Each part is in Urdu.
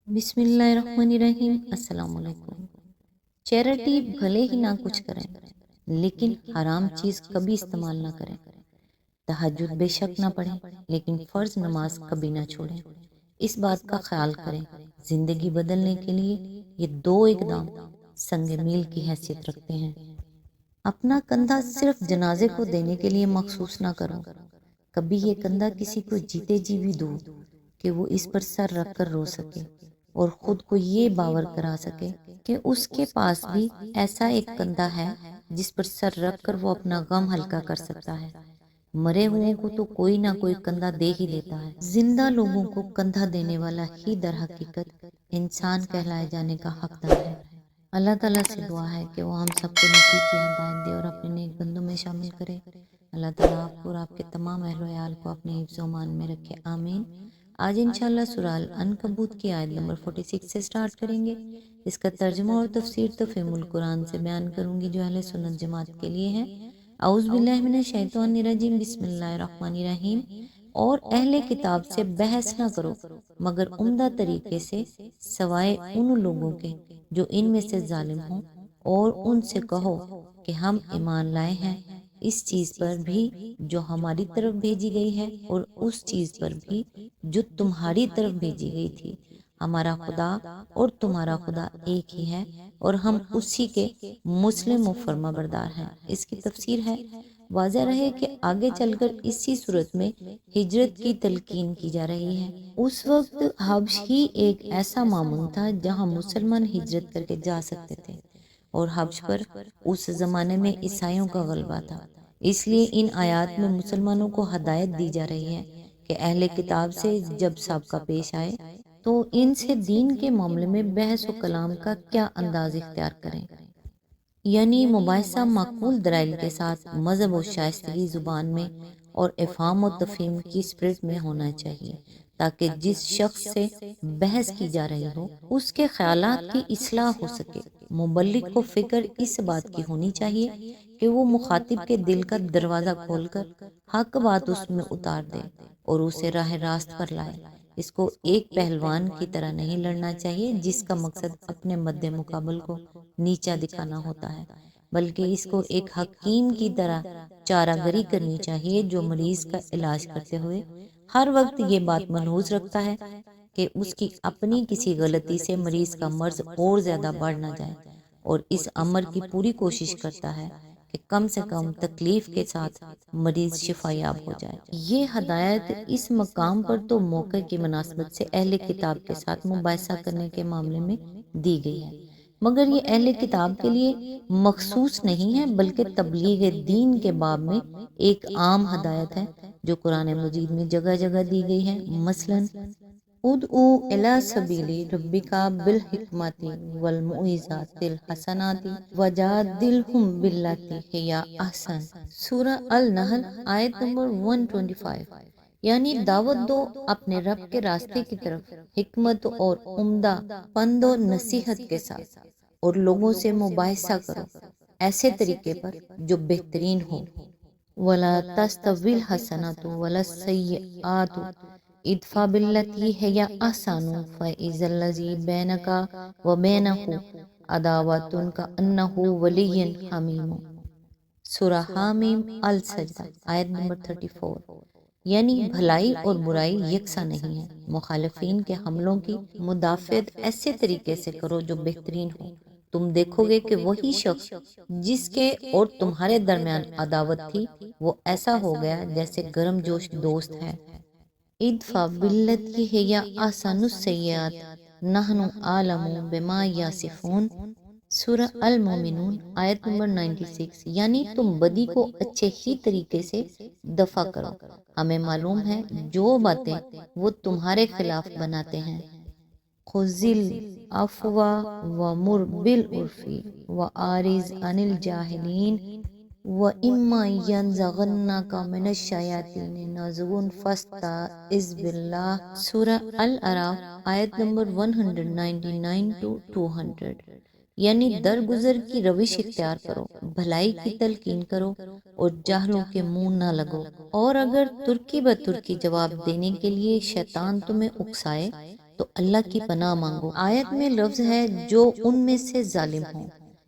بسم اللہ الرحمن الرحیم۔ السلام علیکم۔ چیریٹی بھلے ہی نہ کچھ کریں لیکن حرام چیز کبھی استعمال نہ کریں۔ تہجد بے شک نہ پڑھیں لیکن فرض نماز کبھی نہ چھوڑیں۔ اس بات کا خیال کریں، زندگی بدلنے کے لیے یہ دو اقدام سنگ میل کی حیثیت رکھتے ہیں۔ اپنا کندھا صرف جنازے کو دینے کے لیے مخصوص نہ کرو، کبھی یہ کندھا کسی کو جیتے جی بھی دو کہ وہ اس پر سر رکھ کر رو سکے اور خود کو یہ باور کرا سکے کہ اس کے پاس بھی ایسا ایک کندھا ہے جس پر سر رکھ کر وہ اپنا غم ہلکا کر سکتا ہے۔ مرے ہوئے کو تو کوئی نہ کوئی کندھا دے ہی دیتا ہے، زندہ لوگوں کو کندھا دینے والا ہی در حقیقت انسان کہلائے جانے کا حقدار ہے۔ اللہ تعالیٰ سے دعا ہے کہ وہ ہم سب کو نیکی کی ہدایت دے اور اپنے نیک بندوں میں شامل کرے۔ اللہ تعالیٰ آپ کو اور آپ کے تمام اہل و عیال کو اپنے حفظ و امان میں رکھے، آمین۔ آج انشاءاللہ سورہ العنکبوت کی آیت نمبر 46 سے سٹارٹ کریں گے۔ اس کا ترجمہ اور تفسیر تفہیم القرآن سے بیان کروں گی جو اہل سنت جماعت کے لیے ہے۔ اعوذ باللہ من الشیطان الرجیم، بسم اللہ الرحمن الرحیم۔ اور اہل کتاب سے بحث نہ کرو مگر عمدہ طریقے سے، سوائے ان لوگوں کے جو ان میں سے ظالم ہوں، اور ان سے کہو کہ ہم ایمان لائے ہیں اس چیز پر بھی جو ہماری طرف بھیجی گئی ہے اور اس چیز پر بھی جو تمہاری طرف بھیجی گئی تھی۔ ہمارا خدا اور تمہارا خدا ایک ہی ہے اور ہم اسی کے مسلم و فرما بردار ہیں۔ اس کی تفسیر ہے، واضح رہے کہ آگے چل کر اسی صورت میں ہجرت کی تلقین کی جا رہی ہے۔ اس وقت حبش ہی ایک ایسا معمون تھا جہاں مسلمان ہجرت کر کے جا سکتے تھے، اور حبش پر اس زمانے میں عیسائیوں کا غلبہ تھا۔ اس لیے ان آیات میں مسلمانوں کو ہدایت دی جا رہی ہے کہ اہل کتاب سے جب سابقہ پیش آئے تو ان سے دین کے معاملے میں بحث و کلام کا کیا انداز اختیار کریں، یعنی مباحثہ معقول دلائل کے ساتھ مذہب و شائستگی زبان میں اور افہام و تفہیم کی اسپرٹ میں ہونا چاہیے، تاکہ جس شخص سے بحث کی جا رہی ہو اس کے خیالات کی اصلاح ہو سکے۔ مبلغ کو فکر اس بات کی ہونی چاہیے کہ وہ مخاطب کے دل کا دروازہ کھول کر حق بات اس میں اتار دے اور اسے راہ راست پر لائے۔ اس کو ایک پہلوان کی طرح نہیں لڑنا چاہیے جس کا مقصد اپنے مد مقابل کو نیچا دکھانا ہوتا ہے، بلکہ اس کو ایک حکیم کی طرح چارہ گری کرنی چاہیے جو مریض کا علاج کرتے ہوئے ہر وقت یہ بات ملحوظ رکھتا ہے کہ اس کی اپنی کسی غلطی سے مریض کا مرض اور زیادہ بڑھ نہ جائے، اور اس امر کی پوری کوشش کرتا ہے کہ کم سے کم تکلیف کے ساتھ مریض شفا یاب ہو جائے۔ یہ ہدایت اس مقام پر تو موقع کی مناسبت سے اہل کتاب کے ساتھ مباحثہ کرنے کے معاملے میں دی گئی ہے، مگر یہ اہل کتاب کے لیے مخصوص نہیں ہے بلکہ تبلیغ دین کے باب میں ایک عام ہدایت ہے جو قرآن مجید میں جگہ جگہ دی گئی ہے۔ مثلاً ادعو الی سبیل ربک بالحکمت والموعظۃ الحسنۃ وجادلہم باللتی ہی احسن، سورہ النحل آیت نمبر 125۔ یعنی دعوت دو اپنے رب کے راستے کی طرف حکمت اور عمدہ پند و نصیحت کے ساتھ، اور لوگوں سے مباحثہ کرو ایسے طریقے پر جو بہترین ہو۔ وَلَا تَسْتَوِي الْحَسَنَةُ وَلَا السَّيِّئَّةُ ادفع بالتي هي احسن فاذا الذي بينك وبينه عداوة كأنه ولي حميم، سورہ حامیم السجدہ آیت نمبر 34۔ یعنی بھلائی اور برائی یکساں نہیں ہے، مخالفین کے حملوں کی مدافعت ایسے طریقے سے کرو جو بہترین ہو، تم دیکھو گے کہ وہی شخص جس کے اور تمہارے درمیان عداوت تھی وہ ایسا ہو گیا جیسے گرم جوش دوست ہے۔ ادفع بالتی ہی احسن السیئات نحن اعلم بما یصفون، سورہ المومنون آیت نمبر 96۔ یعنی تم بدی کو اچھے ہی طریقے سے دفع کرو، ہمیں معلوم ہے جو باتیں وہ تمہارے خلاف بناتے ہیں۔ خذ العفو وامر بالعرف واعرض عن الجاہلین وَإِمَّا يَنزَغَنَّكَ مِنَ الشَّيَاطِينِ نَزْغٌ فَاسْتَعِذْ بِاللَّهِ، سورہ الاعراف آیت نمبر 199-200۔ یعنی درگزر کی روش اختیار کرو، بھلائی کی تلقین کرو اور جاہلوں کے منہ نہ لگو، اور اگر ترکی بترکی جواب دینے کے لیے شیطان تمہیں اکسائے تو اللہ کی پناہ مانگو۔ آیت میں لفظ ہے جو ان میں سے ظالم ہوں،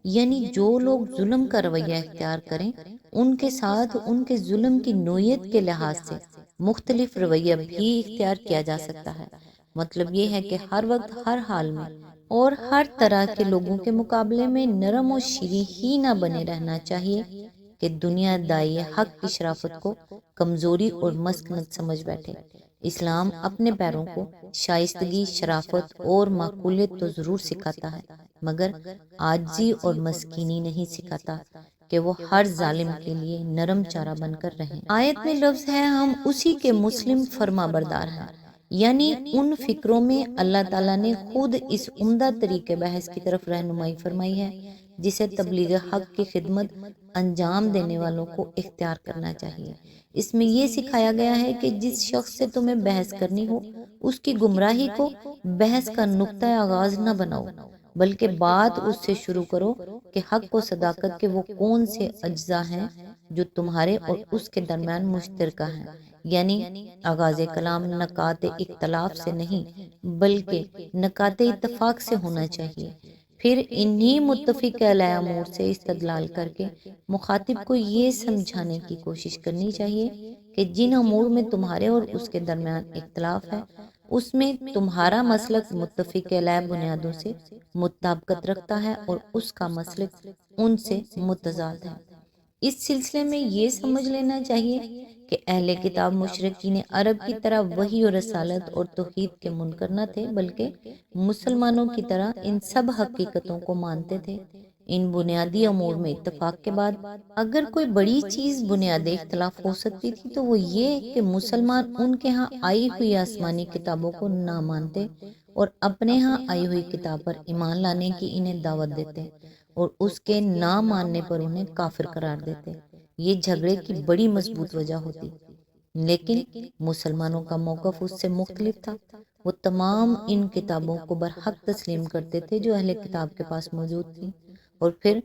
یعنی جو لوگ ظلم کا رویہ اختیار کریں ان کے ساتھ ان کے ظلم کی نوعیت کے لحاظ سے مختلف رویہ بھی اختیار کیا جا سکتا ہے۔ مطلب یہ ہے کہ ہر وقت، ہر حال میں اور ہر طرح کے لوگوں کے مقابلے میں نرم و شیریں ہی نہ بنے رہنا چاہیے کہ دنیا دائی حق کی شرافت کو کمزوری اور مسکنت سمجھ بیٹھے۔ اسلام اپنے پیروں کو شائستگی، شرافت اور معقولیت تو ضرور سکھاتا ہے، مگر عاجزی اور مسکینی نہیں سکھاتا کہ وہ ہر ظالم کے لیے نرم چارہ بن کر رہیں۔ آیت میں لفظ ہے ہم اسی کے مسلم فرما بردار ہیں، یعنی ان فکروں میں اللہ تعالیٰ نے خود اس عمدہ طریقے بحث کی طرف رہنمائی فرمائی ہے جسے تبلیغ حق کی خدمت انجام دینے والوں کو اختیار کرنا چاہیے۔ اس میں یہ سکھایا گیا ہے کہ جس شخص سے تمہیں بحث کرنی ہو اس کی گمراہی کو بحث کا نقطہ آغاز نہ بناؤ، بلکہ بات اس سے شروع کرو کہ حق و صداقت کے وہ کون سے اجزاء ہیں جو تمہارے اور اس کے درمیان مشترکہ ہیں، یعنی آغاز کلام نکات اختلاف سے نہیں بلکہ نکات اتفاق سے ہونا چاہیے۔ پھر انہی متفق علیہ امور سے استدلال کر کے مخاطب کو یہ سمجھانے کی کوشش کرنی چاہیے کہ جن امور میں تمہارے اور اس کے درمیان اختلاف ہے اس میں تمہارا مسلک متفق علیہ بنیادوں سے مطابقت رکھتا ہے اور اس کا مسلک ان سے متضاد ہے۔ اس سلسلے میں یہ سمجھ لینا چاہیے کہ اہل کتاب مشرکین عرب کی طرح وحی اور رسالت اور توحید کے منکر نہ تھے، بلکہ مسلمانوں کی طرح ان سب حقیقتوں کو مانتے تھے۔ ان بنیادی امور میں اتفاق کے بعد اگر کوئی بڑی چیز بنیادی اختلاف ہو سکتی تھی تو وہ یہ کہ مسلمان ان کے ہاں آئی ہوئی آسمانی کتابوں کو نہ مانتے اور اپنے ہاں آئی ہوئی کتاب پر ایمان لانے کی انہیں دعوت دیتے اور اس کے نہ ماننے پر انہیں کافر قرار دیتے۔ یہ جھگڑے کی بڑی مضبوط وجہ ہوتی، لیکن مسلمانوں کا موقف اس سے مختلف تھا۔ وہ تمام ان کتابوں کو برحق تسلیم کرتے تھے جو اہل کتاب کے پاس موجود تھی، اور پھر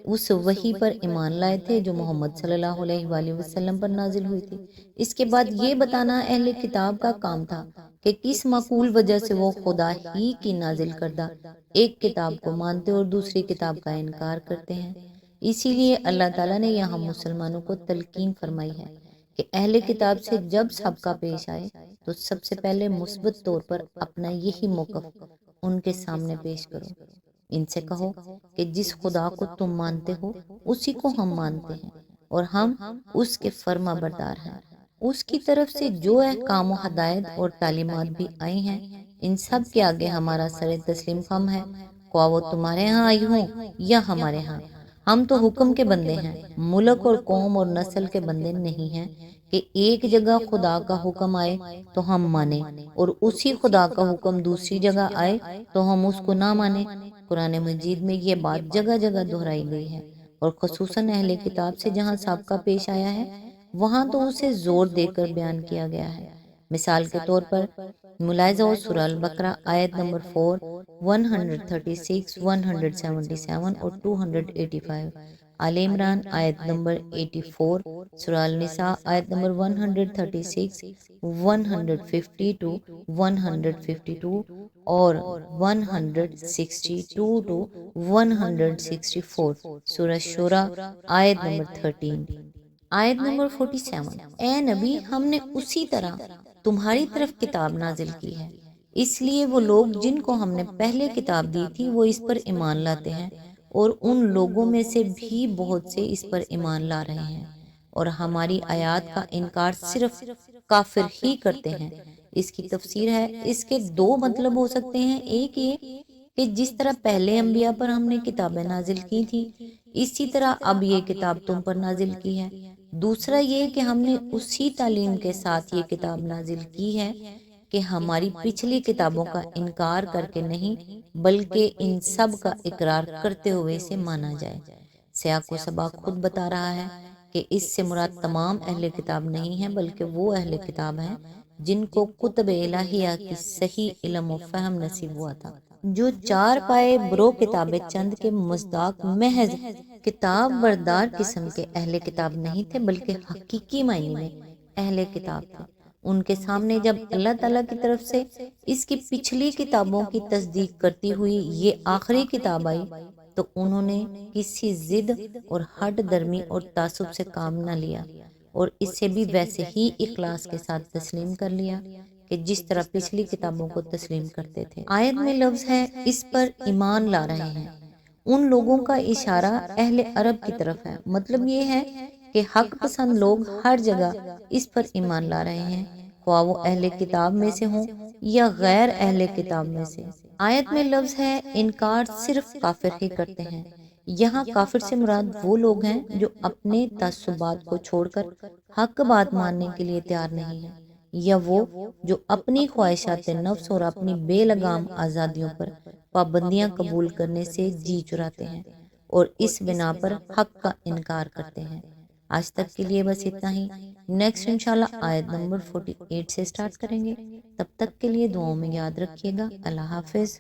اس وحی پر ایمان لائے تھے جو محمد صلی اللہ علیہ وآلہ وسلم پر نازل ہوئی تھی۔ اس کے بعد یہ بتانا اہل کتاب کا کام تھا کہ کس معقول وجہ سے وہ خدا ہی کی نازل کردہ ایک کتاب کو مانتے اور دوسری کتاب کا انکار کرتے ہیں۔ اسی لیے اللہ تعالیٰ نے یہاں مسلمانوں کو تلقین فرمائی ہے کہ اہل کتاب سے جب سابقہ پیش آئے تو سب سے پہلے مثبت طور پر اپنا یہی موقف ان کے سامنے پیش کرو۔ ان سے کہو کہ جس خدا کو تم مانتے ہو اسی کو ہم مانتے ہیں اور ہم اس کے فرما بردار ہیں۔ اس کی طرف سے جو احکام و ہدایت اور تعلیمات بھی آئی ہیں ان سب کے آگے ہمارا سر تسلیم خم ہے، خواہ وہ تمہارے ہاں آئی ہوں یا ہمارے ہاں۔ ہم تو حکم کے بندے ہیں، ملک اور قوم اور نسل کے بندے نہیں ہیں کہ ایک جگہ خدا کا حکم آئے تو ہم مانیں اور اسی خدا کا حکم دوسری جگہ آئے تو ہم اس کو نہ مانیں۔ قرآن مجید میں یہ بات جگہ جگہ دہرائی گئی ہے، اور خصوصاً اہل کتاب سے جہاں سابقہ پیش آیا ہے وہاں تو اسے زور دے کر بیان کیا گیا ہے۔ مثال کے طور پر ملاحظہ ہو سورہ البقرہ آیت نمبر 4، 136، 177 اور 285، آل عمران آیت نمبر 84، سورہ النساء آیت نمبر 136، 152 152 اور 162 to 164، سورہ شورى آیت نمبر 13۔ آیت نمبر 47، اے نبی ہم نے اسی طرح تمہاری طرف کتاب نازل کی ہے، اس لیے وہ لوگ جن کو ہم نے پہلے کتاب دی تھی وہ اس پر ایمان لاتے ہیں، اور ان لوگوں میں سے بھی بہت سے اس پر ایمان لا رہے ہیں، اور ہماری آیات کا انکار صرف کافر ہی کرتے ہیں۔ اس کی تفسیر ہے، اس کے دو مطلب ہو سکتے ہیں، ایک یہ کہ جس طرح پہلے انبیاء پر ہم نے کتابیں نازل کی تھی اسی طرح اب یہ کتاب تم پر نازل کی ہے۔ دوسرا یہ کہ ہم نے اسی تعلیم کے ساتھ یہ کتاب نازل کی ہے کہ ہماری پچھلی کتابوں کا انکار کر کے نہیں بلکہ ان سب کا اقرار کرتے ہوئے اسے مانا جائے۔ سیاق و سباق خود بتا رہا ہے کہ اس سے مراد تمام اہل کتاب نہیں ہے بلکہ وہ اہل کتاب ہیں جن کو کتب الہیہ کی صحیح علم و فہم نصیب ہوا تھا، جو چار پائے برو کتاب چند کے مصداق محض کتاب بردار قسم کے اہل کتاب نہیں تھے بلکہ حقیقی معنی میں اہل کتاب تھے۔ ان کے سامنے جب اللہ تعالیٰ کی طرف سے اس کی پچھلی کتابوں کی تصدیق کرتی ہوئی یہ آخری کتاب آئی تو انہوں نے کسی ضد اور ہٹ درمی اور تعصب سے کام نہ لیا اور اسے بھی ویسے ہی اخلاص کے ساتھ تسلیم کر لیا کہ جس طرح پچھلی کتابوں کو تسلیم کرتے تھے۔ آیت میں لفظ ہے اس پر ایمان لا رہے ہیں، ان لوگوں کا اشارہ اہل عرب کی طرف ہے، مطلب یہ ہے کہ حق پسند لوگ ہر جگہ اس پر ایمان لا رہے ہیں، خواہ وہ اہل کتاب میں سے ہوں یا غیر اہل کتاب میں سے۔ آیت میں لفظ ہے انکار صرف کافر ہی کرتے ہیں، یہاں کافر سے مراد وہ لوگ ہیں جو اپنے تعصبات کو چھوڑ کر حق بات ماننے کے لیے تیار نہیں ہیں، یا وہ جو اپنی خواہشات نفس اور اپنی بے لگام آزادیوں پر پابندیاں قبول کرنے سے جی چراتے ہیں اور اس بنا پر حق کا انکار کرتے ہیں۔ آج تک کے لیے بس اتنا ہی، نیکسٹ انشاءاللہ آیت نمبر 48 سے سٹارٹ کریں گے۔ تب تک کے لیے دعاؤں میں یاد رکھیے گا۔ اللہ حافظ۔